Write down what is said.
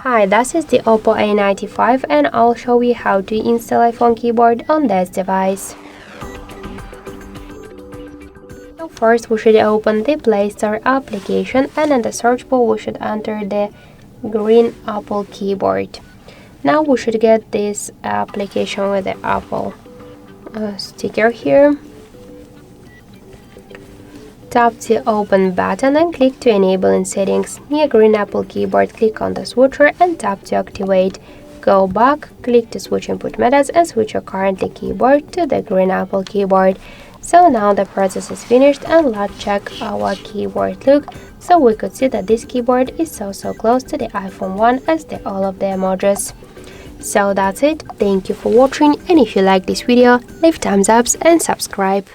Hi, this is the OPPO A95 and I'll show you how to install iPhone keyboard on this device. So first we should open the Play Store application and in the search bar we should enter the green Apple keyboard. Now we should get this application with the Apple sticker here. Tap the Open button and click to enable in settings. Near green Apple keyboard, click on the switcher and tap to activate. Go back, click to switch input methods and switch your current keyboard to the green Apple keyboard. So now the process is finished and let's check our keyboard look. So we could see that this keyboard is so close to the iPhone 1 as all of the emojis. So that's it. Thank you for watching, and if you like this video, leave thumbs up and subscribe.